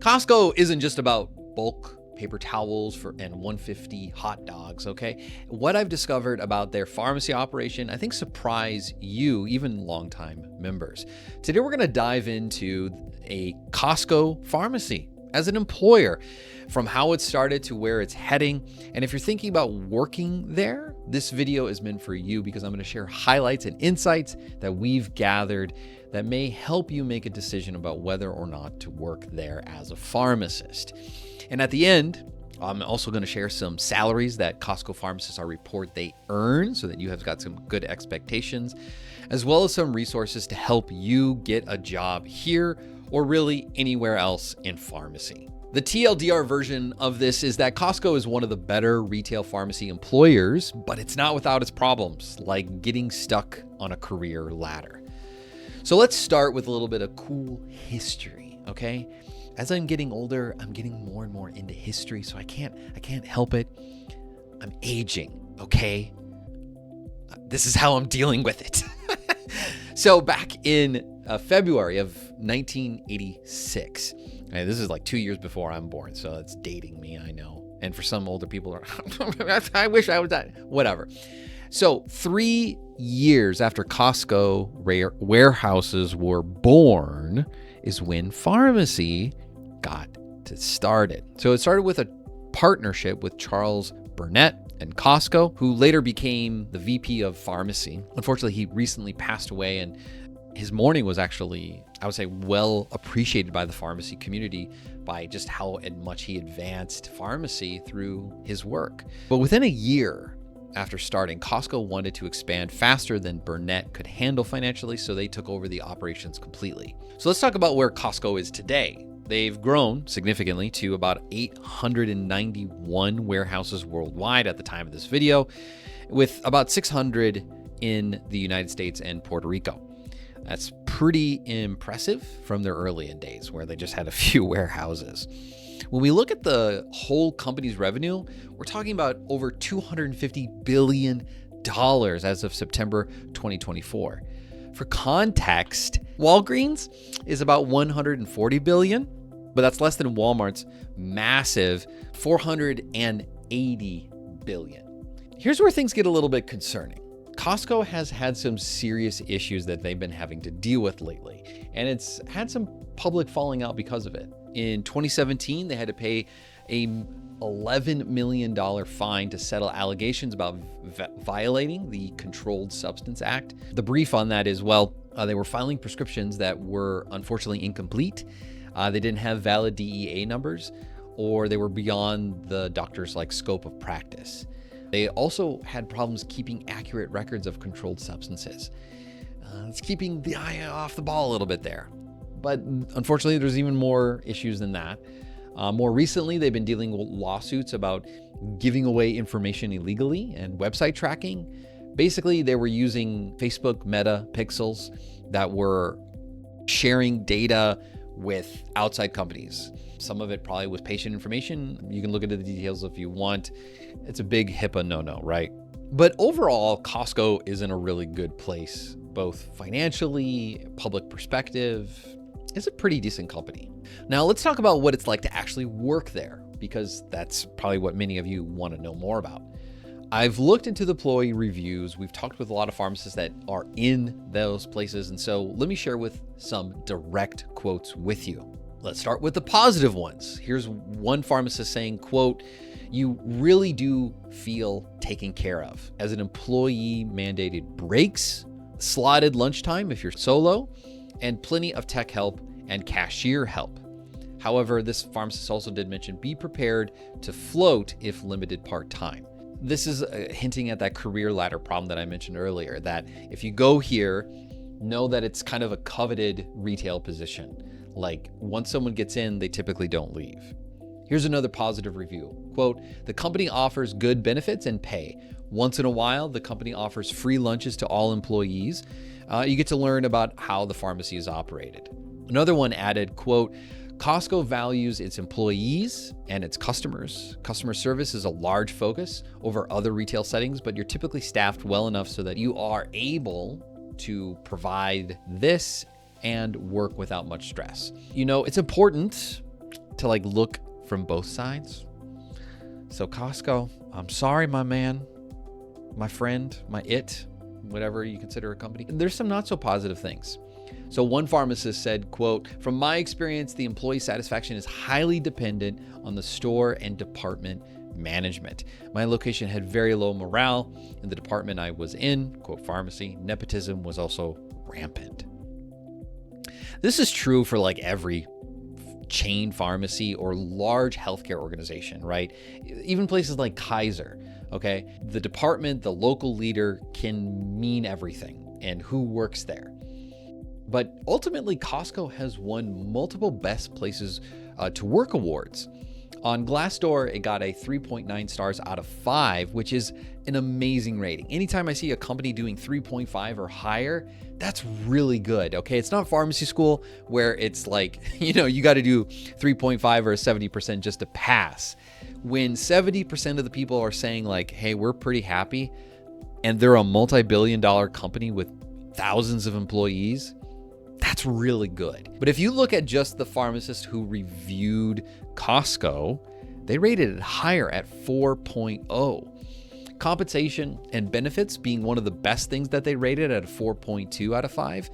Costco isn't just about bulk paper towels and 150 hot dogs, okay? What I've discovered about their pharmacy operation, I think surprise you, even longtime members. Today, we're gonna dive into a Costco Pharmacy as an employer, from how it started to where it's heading. And if you're thinking about working there, this video is meant for you because I'm gonna share highlights and insights that we've gathered that may help you make a decision about whether or not to work there as a pharmacist. And at the end, I'm also going to share some salaries that Costco pharmacists report they earn so that you have got some good expectations, as well as some resources to help you get a job here or really anywhere else in pharmacy. The TLDR version of this is that Costco is one of the better retail pharmacy employers, but it's not without its problems, like getting stuck on a career ladder. So let's start with a little bit of cool history, okay? As I'm getting older, I'm getting more and more into history, so I can't help it. I'm aging, okay? This is how I'm dealing with it. So back in February of 1986, and this is like 2 years before I'm born, so it's dating me, I know. And for some older people, I wish I was that, whatever. So 3 years after Costco warehouses were born is when pharmacy got started. So it started with a partnership with Charles Burnett and Costco, who later became the VP of pharmacy. Unfortunately, he recently passed away, and his mourning was actually, I would say, well appreciated by the pharmacy community by just how much he advanced pharmacy through his work. But within a year after starting, Costco wanted to expand faster than Burnett could handle financially, so they took over the operations completely. So let's talk about where Costco is today. They've grown significantly to about 891 warehouses worldwide at the time of this video, with about 600 in the United States and Puerto Rico. That's pretty impressive from their early days where they just had a few warehouses. When we look at the whole company's revenue, we're talking about over $250 billion as of September 2024. For context, Walgreens is about $140 billion, but that's less than Walmart's massive $480 billion. Here's where things get a little bit concerning. Costco has had some serious issues that they've been having to deal with lately, and it's had some public falling out because of it. In 2017, they had to pay a $11 million fine to settle allegations about violating the Controlled Substance Act. The brief on that is, they were filing prescriptions that were unfortunately incomplete. They didn't have valid DEA numbers, or they were beyond the doctor's scope of practice. They also had problems keeping accurate records of controlled substances. It's keeping the eye off the ball a little bit there. But unfortunately, there's even more issues than that. More recently, they've been dealing with lawsuits about giving away information illegally and website tracking. Basically, they were using Facebook Meta pixels that were sharing data with outside companies. Some of it probably was patient information. You can look into the details if you want. It's a big HIPAA no-no, right? But overall, Costco is in a really good place, both financially, public perspective. It's a pretty decent company. Now let's talk about what it's like to actually work there, because that's probably what many of you want to know more about. I've looked into the employee reviews. We've talked with a lot of pharmacists that are in those places. And so let me share with some direct quotes with you. Let's start with the positive ones. Here's one pharmacist saying, quote, "You really do feel taken care of. As an employee, mandated breaks, slotted lunchtime if you're solo, and plenty of tech help and cashier help. However, this pharmacist also did mention be prepared to float if limited part-time." This is hinting at that career ladder problem that I mentioned earlier, that if you go here, know that it's kind of a coveted retail position. Like once someone gets in, they typically don't leave. Here's another positive review. Quote, "The company offers good benefits and pay. Once in a while, the company offers free lunches to all employees. You get to learn about how the pharmacy is operated." Another one added, quote, "Costco values its employees and its customers. Customer service is a large focus over other retail settings, but you're typically staffed well enough so that you are able to provide this and work without much stress. You know, it's important to like look from both sides. So Costco, I'm sorry, my man, my friend, whatever you consider a company. There's some not so positive things. So one pharmacist said, quote, "From my experience, the employee satisfaction is highly dependent on the store and department management. My location had very low morale. In the department I was in, quote, pharmacy, nepotism was also rampant." This is true for like every chain pharmacy or large healthcare organization, right? Even places like Kaiser, okay? The department, the local leader can mean everything and who works there. But ultimately, Costco has won multiple best places to work awards. On Glassdoor, it got a 3.9 stars out of 5, which is an amazing rating. Anytime I see a company doing 3.5 or higher, that's really good, okay? It's not pharmacy school where it's like, you got to do 3.5 or 70% just to pass. When 70% of the people are saying like, hey, we're pretty happy, and they're a multi-billion-dollar company with thousands of employees, that's really good. But if you look at just the pharmacists who reviewed Costco, they rated it higher at 4.0. Compensation and benefits being one of the best things that they rated at a 4.2 out of 5.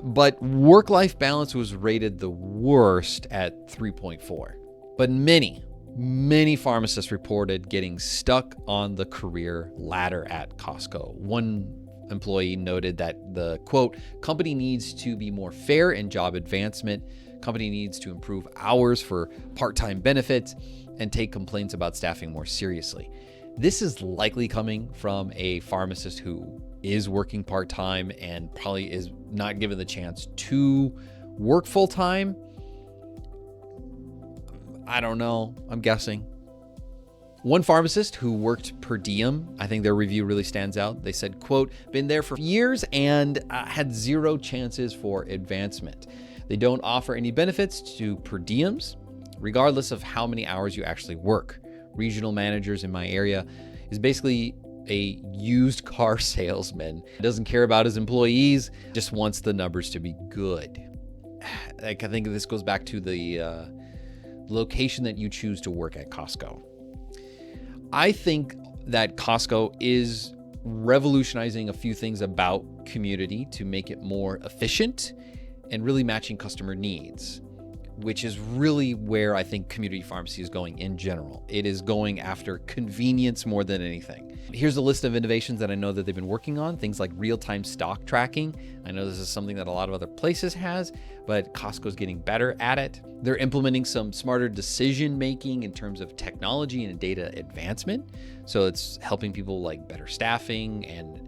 But work-life balance was rated the worst at 3.4. But many pharmacists reported getting stuck on the career ladder at Costco. One employee noted that the, quote, "company needs to be more fair in job advancement. Company needs to improve hours for part-time benefits and take complaints about staffing more seriously." This is likely coming from a pharmacist who is working part-time and probably is not given the chance to work full-time. I don't know. I'm guessing. One pharmacist who worked per diem, I think their review really stands out. They said, quote, "been there for years and had zero chances for advancement. They don't offer any benefits to per diems, regardless of how many hours you actually work. Regional managers in my area is basically a used car salesman. Doesn't care about his employees, just wants the numbers to be good." Like, I think this goes back to the location that you choose to work at Costco. I think that Costco is revolutionizing a few things about community to make it more efficient and really matching customer needs, which is really where I think community pharmacy is going in general. It is going after convenience more than anything. Here's a list of innovations that I know that they've been working on. Things like real-time stock tracking. I know this is something that a lot of other places has, but Costco's getting better at it. They're implementing some smarter decision-making in terms of technology and data advancement. So it's helping people like better staffing and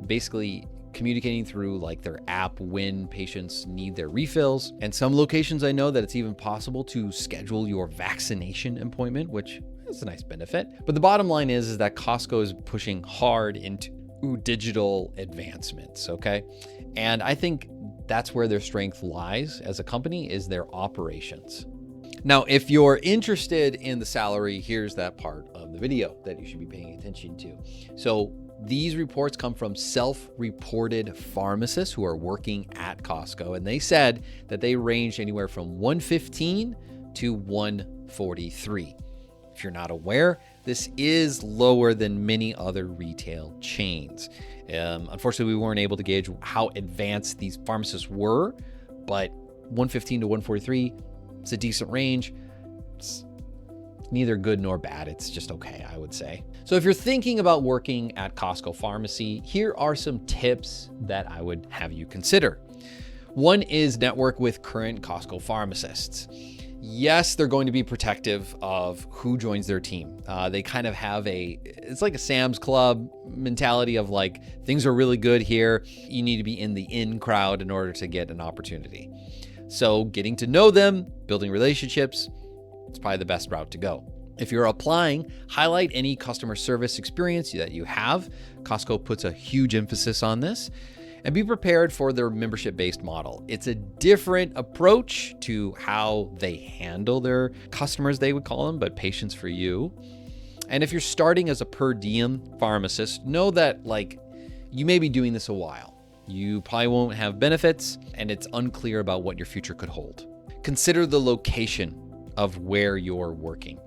basically communicating through like their app when patients need their refills. And some locations I know that it's even possible to schedule your vaccination appointment, which is a nice benefit. But the bottom line is that Costco is pushing hard into digital advancements, okay? And I think that's where their strength lies as a company, is their operations. Now, if you're interested in the salary, here's that part of the video that you should be paying attention to. So these reports come from self-reported pharmacists who are working at Costco, and they said that they ranged anywhere from 115 to 143. If you're not aware, this is lower than many other retail chains. Unfortunately, we weren't able to gauge how advanced these pharmacists were, but 115 to 143, it's a decent range. It's neither good nor bad. It's just okay, I would say. So if you're thinking about working at Costco Pharmacy, here are some tips that I would have you consider. One is network with current Costco pharmacists. Yes, they're going to be protective of who joins their team. They kind of have it's like a Sam's Club mentality of like, things are really good here. You need to be in the in crowd in order to get an opportunity. So getting to know them, building relationships, it's probably the best route to go. If you're applying, highlight any customer service experience that you have. Costco puts a huge emphasis on this. And be prepared for their membership-based model. It's a different approach to how they handle their customers, they would call them, but patients for you. And if you're starting as a per diem pharmacist, know that like you may be doing this a while. You probably won't have benefits, and it's unclear about what your future could hold. Consider the location of where you're working.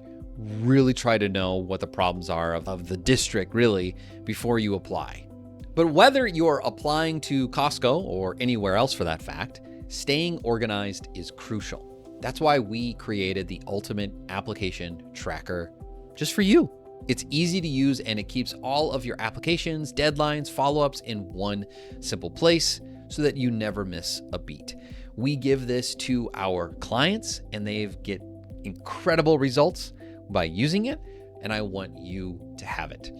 Really try to know what the problems are of the district, really, before you apply. But whether you're applying to Costco or anywhere else for that fact, staying organized is crucial. That's why we created the ultimate application tracker just for you. It's easy to use and it keeps all of your applications, deadlines, follow-ups in one simple place so that you never miss a beat. We give this to our clients and they get incredible results by using it, and I want you to have it.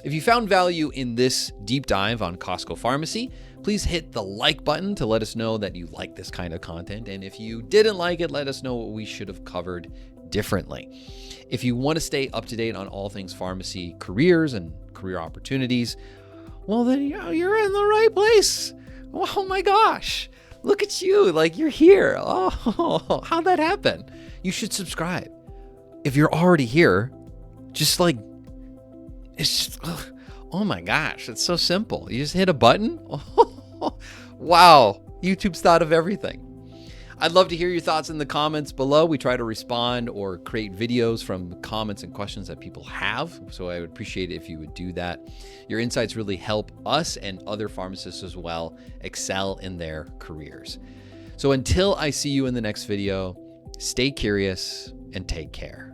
If you found value in this deep dive on Costco Pharmacy, please hit the like button to let us know that you like this kind of content. And if you didn't like it, let us know what we should have covered differently. If you want to stay up to date on all things pharmacy careers and career opportunities, well, then you're in the right place. Oh my gosh, look at you, like you're here. Oh, how'd that happen? You should subscribe. If you're already here, just like, it's just, oh my gosh, it's so simple. You just hit a button. Wow, YouTube's thought of everything. I'd love to hear your thoughts in the comments below. We try to respond or create videos from comments and questions that people have. So I would appreciate it if you would do that. Your insights really help us and other pharmacists as well excel in their careers. So until I see you in the next video, stay curious and take care.